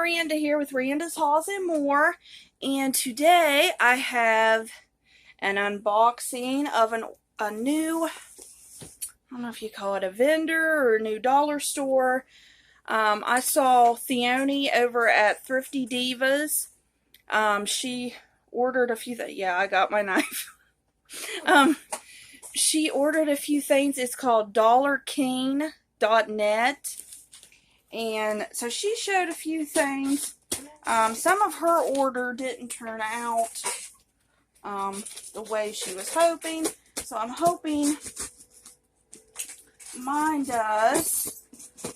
Randa here with Randa's Hauls and More, and today I have an unboxing of a new, I don't know if you call it a vendor or a new dollar store. I saw Theone over at Thrifty Divas. She ordered a few yeah, I got my knife. She ordered a few things. It's called DollarKing.net. And so she showed a few things. Some of her order didn't turn out the way she was hoping. So I'm hoping mine does.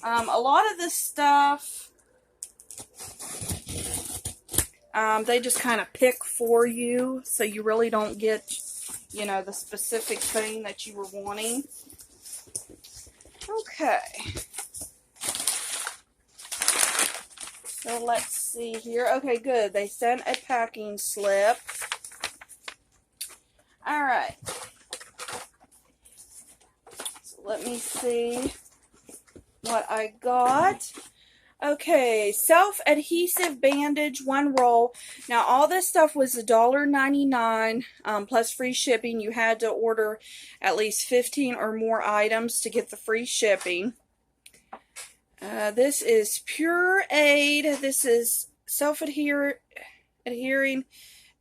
A lot of this stuff, they just kind of pick for you. So you really don't get, you know, the specific thing that you were wanting. Okay. So let's see here. Okay, good. They sent a packing slip. Alright. So let me see what I got. Okay, self-adhesive bandage, 1 roll. Now, all this stuff was $1.99 plus free shipping. You had to order at least 15 or more items to get the free shipping. This is Pure Aid. This is self-adhering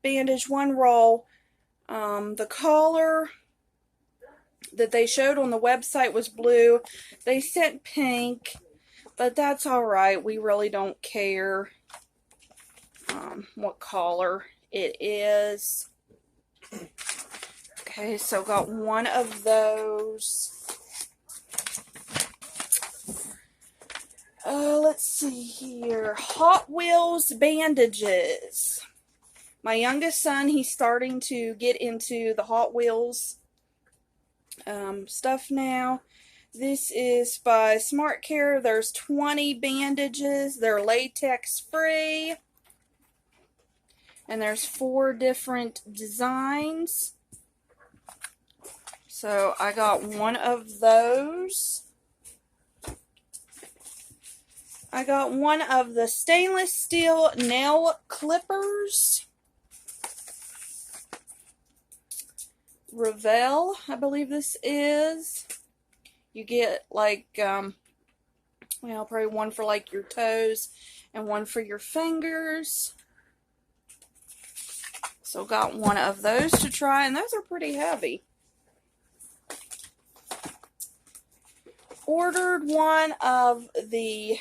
bandage, 1 roll. The color that they showed on the website was blue. They sent pink, but that's alright. We really don't care what color it is. Okay, so got 1 of those. Let's see here. Hot Wheels bandages. My youngest son, he's starting to get into the Hot Wheels stuff now. This is by Smart Care. There's 20 bandages. They're latex free. And there's 4 different designs. So I got 1 of those. I got 1 of the stainless steel nail clippers. Revell, I believe this is. You get like, well, probably 1 for like your toes and 1 for your fingers. So got 1 of those to try, and those are pretty heavy. Ordered 1 of the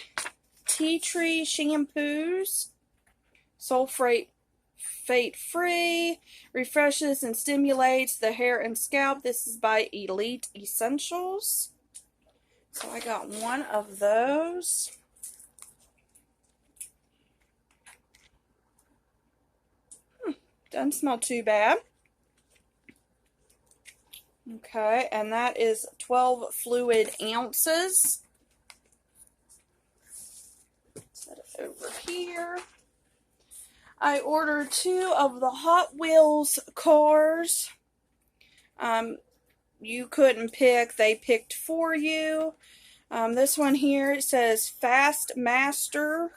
Tea Tree shampoos, sulfate free, refreshes and stimulates the hair and scalp. This is by Elite Essentials. So I got 1 of those. Doesn't smell too bad. Okay, and that is 12 fluid ounces. Set it over here. I ordered 2 of the Hot Wheels cars. You couldn't pick, they picked for you. This one here, it says Fast Master,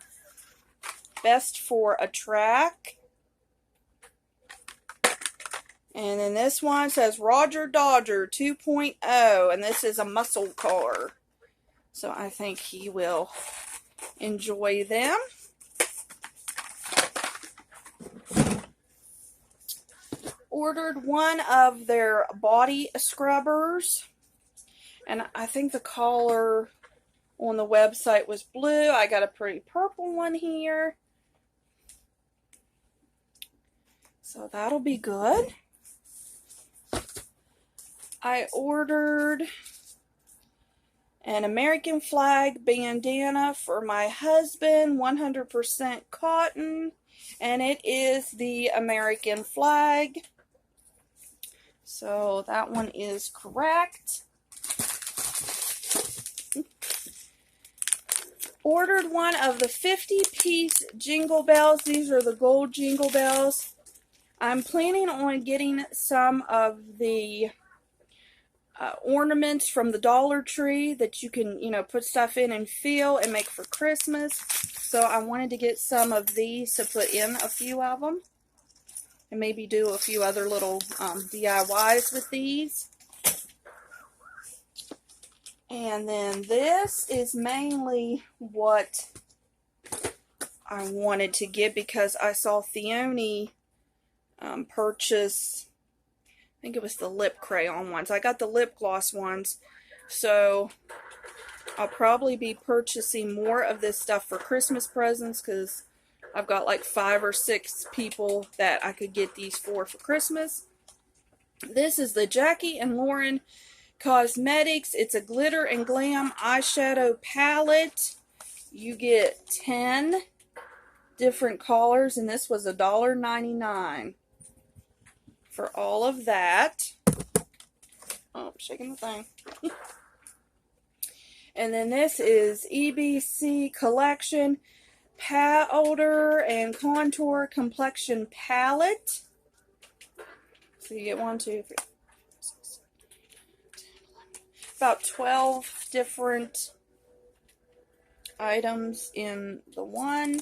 best for a track. And then this one says Roger Dodger 2.0, and this is a muscle car. So I think he will enjoy them. Ordered 1 of their body scrubbers, and I think the color on the website was blue. I got a pretty purple one here, so that'll be good. I ordered an American flag bandana for my husband, 100% cotton, and it is the American flag. So that one is correct. Ordered 1 of the 50-piece jingle bells. These are the gold jingle bells. I'm planning on getting some of the ornaments from the Dollar Tree that you can, you know, put stuff in and fill and make for Christmas. So I wanted to get some of these to put in a few of them. And maybe do a few other little DIYs with these. And then this is mainly what I wanted to get because I saw Theone purchase, I think it was the lip crayon ones. I got the lip gloss ones. So I'll probably be purchasing more of this stuff for Christmas presents because I've got like 5 or 6 people that I could get these for Christmas. This is the Jackie and Lauren Cosmetics. It's a glitter and glam eyeshadow palette. You get 10 different colors, and this was $1.99 for all of that. Oh, I'm shaking the thing. And then this is EBC Collection Powder and Contour Complexion Palette. So you get 1, 2, 3, 4, 5, 6, 7, 8, 9, 10, 11, about 12 different items in the one.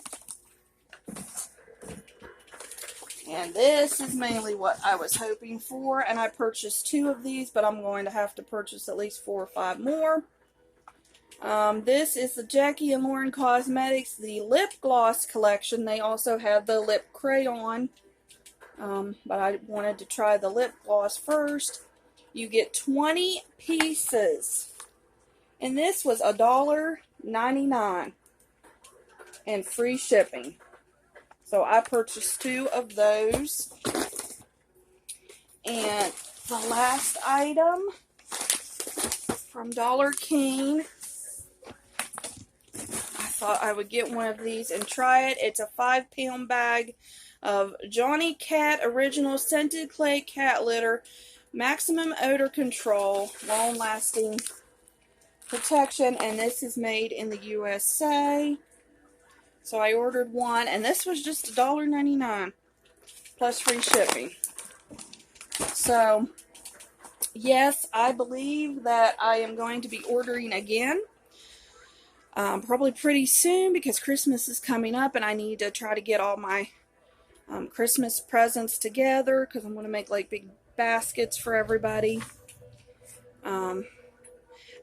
And this is mainly what I was hoping for. And I purchased 2 of these, but I'm going to have to purchase at least 4 or 5 more. This is the Jackie and Lauren Cosmetics, the lip gloss collection. They also have the lip crayon, but I wanted to try the lip gloss first. You get 20 pieces, and this was $1.99 and free shipping. So I purchased 2 of those. And the last item from Dollar King, I thought I would get one of these and try it. It's a 5-pound bag of Johnny Cat Original Scented Clay Cat Litter, maximum odor control, long-lasting protection, and this is made in the USA. So I ordered one, and this was just $1.99 plus free shipping. So yes, I believe that I am going to be ordering again. Probably pretty soon because Christmas is coming up and I need to try to get all my Christmas presents together because I'm going to make like big baskets for everybody.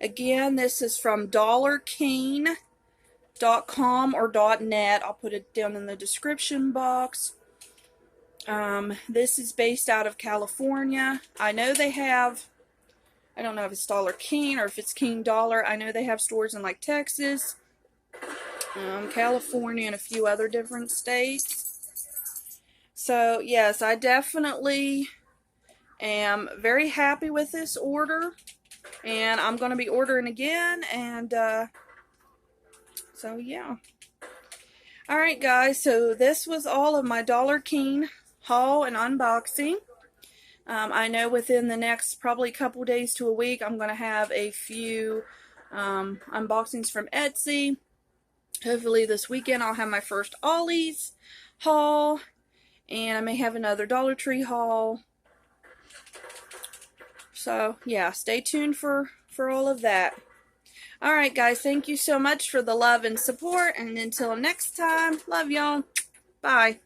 Again, this is from DollarKing.com or .net. I'll put it down in the description box. This is based out of California. I know they have, I don't know if it's Dollar King or if it's King Dollar. I know they have stores in like Texas, California, and a few other different states. So yes, I definitely am very happy with this order, and I'm going to be ordering again, and so yeah. Alright guys, so this was all of my Dollar King haul and unboxing. I know within the next probably couple days to a week I'm going to have a few unboxings from Etsy. Hopefully this weekend I'll have my first Ollie's haul, and I may have another Dollar Tree haul. So yeah, stay tuned for all of that. Alright guys, thank you so much for the love and support, and until next time, love y'all. Bye.